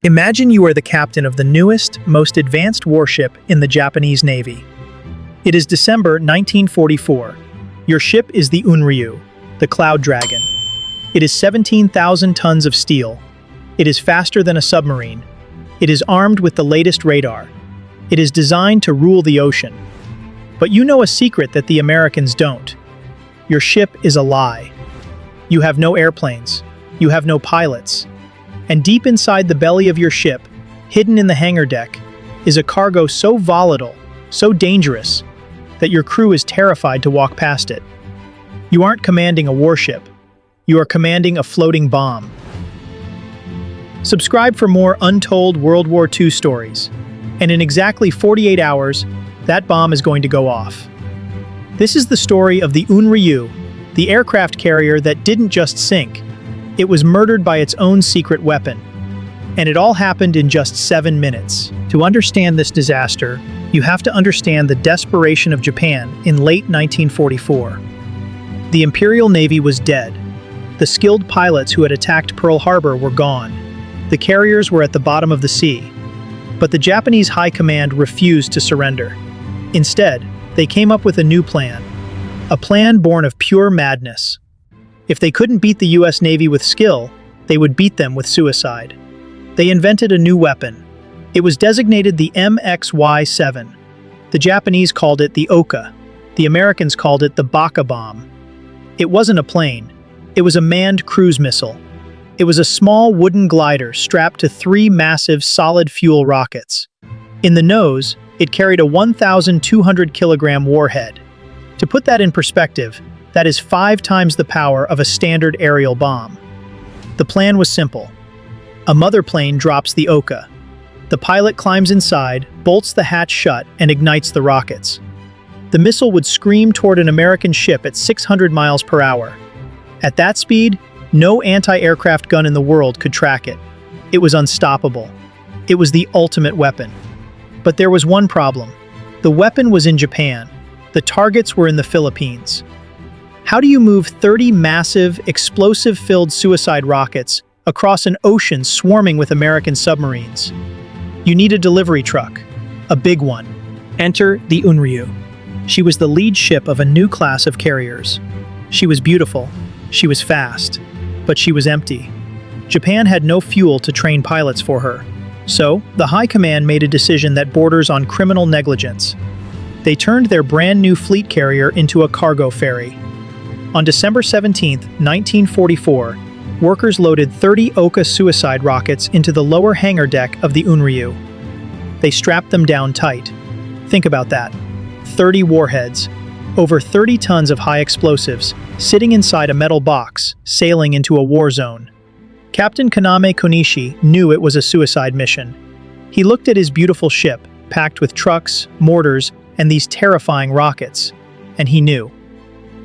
Imagine you are the captain of the newest, most advanced warship in the Japanese Navy. It is December 1944. Your ship is the Unryu, the Cloud Dragon. It is 17,000 tons of steel. It is faster than a submarine. It is armed with the latest radar. It is designed to rule the ocean. But you know a secret that the Americans don't. Your ship is a lie. You have no airplanes. You have no pilots. And deep inside the belly of your ship, hidden in the hangar deck, is a cargo so volatile, so dangerous, that your crew is terrified to walk past it. You aren't commanding a warship. You are commanding a floating bomb. Subscribe for more untold World War II stories. And in exactly 48 hours, that bomb is going to go off. This is the story of the Unryu, the aircraft carrier that didn't just sink. It was murdered by its own secret weapon. And it all happened in just 7 minutes. To understand this disaster, you have to understand the desperation of Japan in late 1944. The Imperial Navy was dead. The skilled pilots who had attacked Pearl Harbor were gone. The carriers were at the bottom of the sea. But the Japanese High Command refused to surrender. Instead, they came up with a new plan. A plan born of pure madness. If they couldn't beat the US Navy with skill, they would beat them with suicide. They invented a new weapon. It was designated the MXY-7. The Japanese called it the Ohka. The Americans called it the Baka bomb. It wasn't a plane. It was a manned cruise missile. It was a small wooden glider strapped to 3 massive solid-fuel rockets. In the nose, it carried a 1,200-kilogram warhead. To put that in perspective, that is 5 times the power of a standard aerial bomb. The plan was simple. A mother plane drops the Ohka. The pilot climbs inside, bolts the hatch shut, and ignites the rockets. The missile would scream toward an American ship at 600 miles per hour. At that speed, no anti-aircraft gun in the world could track it. It was unstoppable. It was the ultimate weapon. But there was one problem. The weapon was in Japan. The targets were in the Philippines. How do you move 30 massive, explosive-filled suicide rockets across an ocean swarming with American submarines? You need a delivery truck. A big one. Enter the Unryu. She was the lead ship of a new class of carriers. She was beautiful. She was fast. But she was empty. Japan had no fuel to train pilots for her. So, the High Command made a decision that borders on criminal negligence. They turned their brand new fleet carrier into a cargo ferry. On December 17, 1944, workers loaded 30 Ohka suicide rockets into the lower hangar deck of the Unryu. They strapped them down tight. Think about that. 30 warheads, over 30 tons of high explosives, sitting inside a metal box, sailing into a war zone. Captain Kaname Konishi knew it was a suicide mission. He looked at his beautiful ship, packed with trucks, mortars, and these terrifying rockets, and he knew.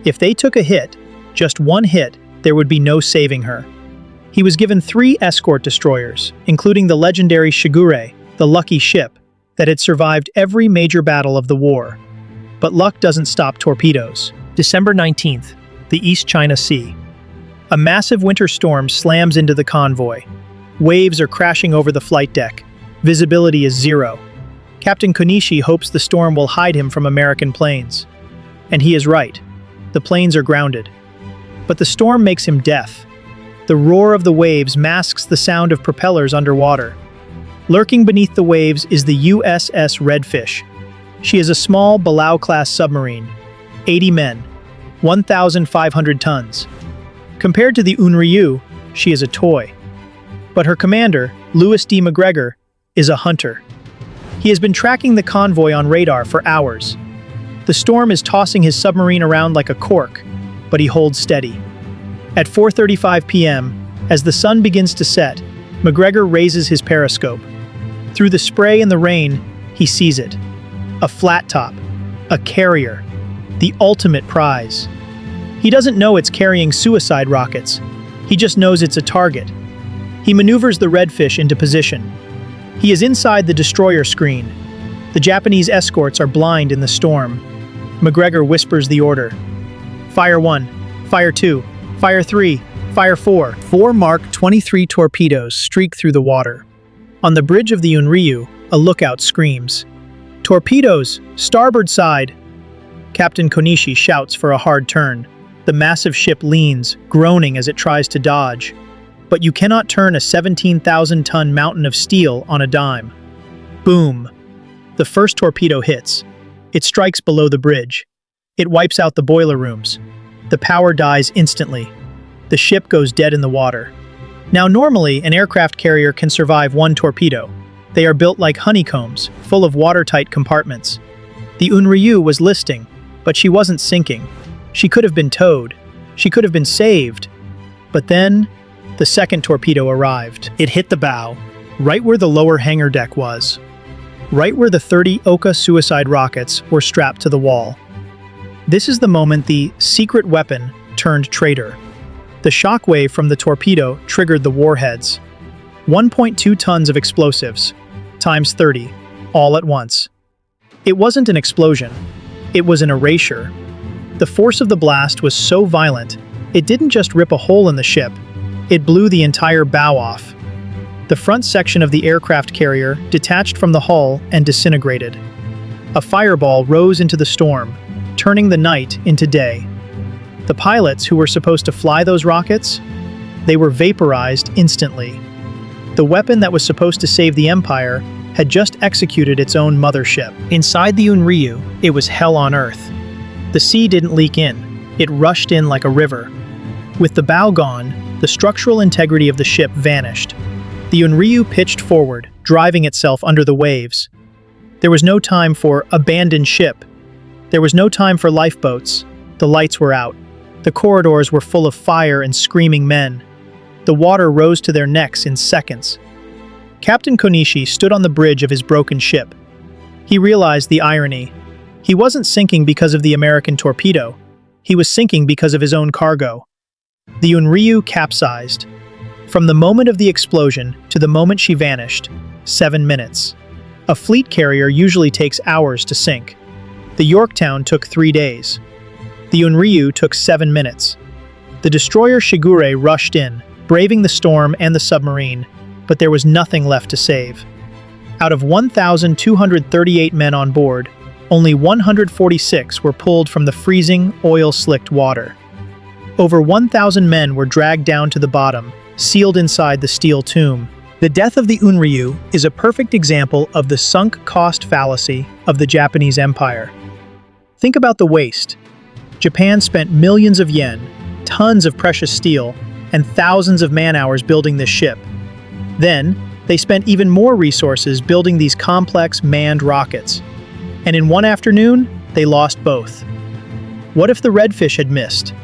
If they took a hit, just one hit, there would be no saving her. He was given 3 escort destroyers, including the legendary Shigure, the lucky ship, that had survived every major battle of the war. But luck doesn't stop torpedoes. December 19th, the East China Sea. A massive winter storm slams into the convoy. Waves are crashing over the flight deck. Visibility is 0. Captain Konishi hopes the storm will hide him from American planes. And he is right. The planes are grounded. But the storm makes him deaf. The roar of the waves masks the sound of propellers underwater. Lurking beneath the waves is the USS Redfish. She is a small Palau-class submarine, 80 men, 1,500 tons. Compared to the Unryu, she is a toy. But her commander, Louis D. McGregor, is a hunter. He has been tracking the convoy on radar for hours. The storm is tossing his submarine around like a cork, but he holds steady. At 4:35 p.m., as the sun begins to set, McGregor raises his periscope. Through the spray and the rain, he sees it. A flat top, a carrier, the ultimate prize. He doesn't know it's carrying suicide rockets. He just knows it's a target. He maneuvers the Redfish into position. He is inside the destroyer screen. The Japanese escorts are blind in the storm. McGregor whispers the order. Fire 1, Fire 2, Fire 3, Fire 4. 4 Mark 23 torpedoes streak through the water. On the bridge of the Unryu, a lookout screams, "Torpedoes! Starboard side!" Captain Konishi shouts for a hard turn. The massive ship leans, groaning as it tries to dodge. But you cannot turn a 17,000-ton mountain of steel on a dime. Boom! The first torpedo hits. It strikes below the bridge. It wipes out the boiler rooms. The power dies instantly. The ship goes dead in the water. Now normally, an aircraft carrier can survive one torpedo. They are built like honeycombs, full of watertight compartments. The Unryu was listing, but she wasn't sinking. She could have been towed. She could have been saved. But then, the second torpedo arrived. It hit the bow, right where the lower hangar deck was. Right where the 30 Ohka suicide rockets were strapped to the wall. This is the moment the secret weapon turned traitor. The shockwave from the torpedo triggered the warheads. 1.2 tons of explosives, times 30, all at once. It wasn't an explosion. It was an erasure. The force of the blast was so violent, it didn't just rip a hole in the ship, it blew the entire bow off. The front section of the aircraft carrier detached from the hull and disintegrated. A fireball rose into the storm, turning the night into day. The pilots who were supposed to fly those rockets, they were vaporized instantly. The weapon that was supposed to save the Empire had just executed its own mothership. Inside the Unryu, it was hell on earth. The sea didn't leak in, it rushed in like a river. With the bow gone, the structural integrity of the ship vanished. The Unryu pitched forward, driving itself under the waves. There was no time for abandoned ship. There was no time for lifeboats. The lights were out. The corridors were full of fire and screaming men. The water rose to their necks in seconds. Captain Konishi stood on the bridge of his broken ship. He realized the irony. He wasn't sinking because of the American torpedo. He was sinking because of his own cargo. The Unryu capsized. From the moment of the explosion to the moment she vanished, 7 minutes. A fleet carrier usually takes hours to sink. The Yorktown took 3 days. The Unryu took 7 minutes. The destroyer Shigure rushed in, braving the storm and the submarine, but there was nothing left to save. Out of 1,238 men on board, only 146 were pulled from the freezing, oil-slicked water. Over 1,000 men were dragged down to the bottom, sealed inside the steel tomb. The death of the Unryu is a perfect example of the sunk cost fallacy of the Japanese Empire. Think about the waste. Japan spent millions of yen, tons of precious steel, and thousands of man-hours building this ship. Then, they spent even more resources building these complex manned rockets. And in one afternoon, they lost both. What if the Redfish had missed?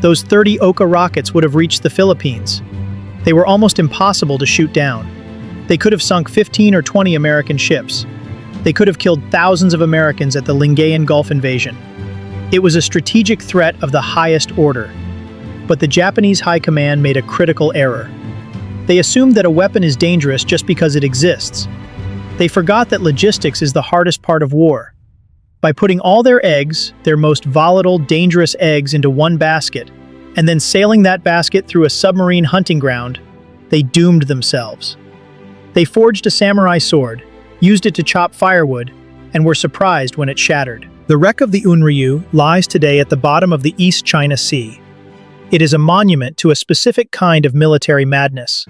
Those 30 Ohka rockets would have reached the Philippines. They were almost impossible to shoot down. They could have sunk 15 or 20 American ships. They could have killed thousands of Americans at the Lingayen Gulf invasion. It was a strategic threat of the highest order. But the Japanese High Command made a critical error. They assumed that a weapon is dangerous just because it exists. They forgot that logistics is the hardest part of war. By putting all their eggs, their most volatile, dangerous eggs, into one basket, and then sailing that basket through a submarine hunting ground, they doomed themselves. They forged a samurai sword, used it to chop firewood, and were surprised when it shattered. The wreck of the Unryu lies today at the bottom of the East China Sea. It is a monument to a specific kind of military madness.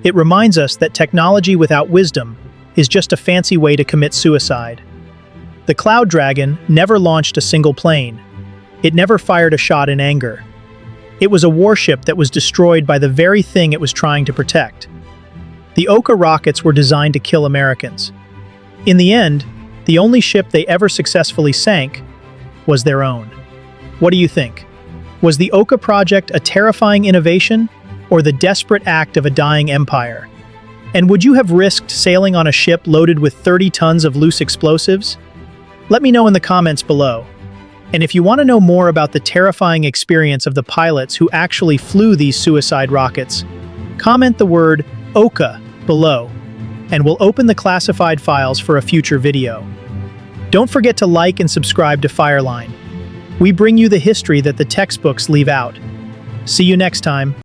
It reminds us that technology without wisdom is just a fancy way to commit suicide. The Cloud Dragon never launched a single plane. It never fired a shot in anger. It was a warship that was destroyed by the very thing it was trying to protect. The Ohka rockets were designed to kill Americans. In the end, the only ship they ever successfully sank was their own. What do you think? Was the Ohka project a terrifying innovation or the desperate act of a dying empire? And would you have risked sailing on a ship loaded with 30 tons of loose explosives? Let me know in the comments below. And if you want to know more about the terrifying experience of the pilots who actually flew these suicide rockets, comment the word Ohka below, and we'll open the classified files for a future video. Don't forget to like and subscribe to Fireline. We bring you the history that the textbooks leave out. See you next time.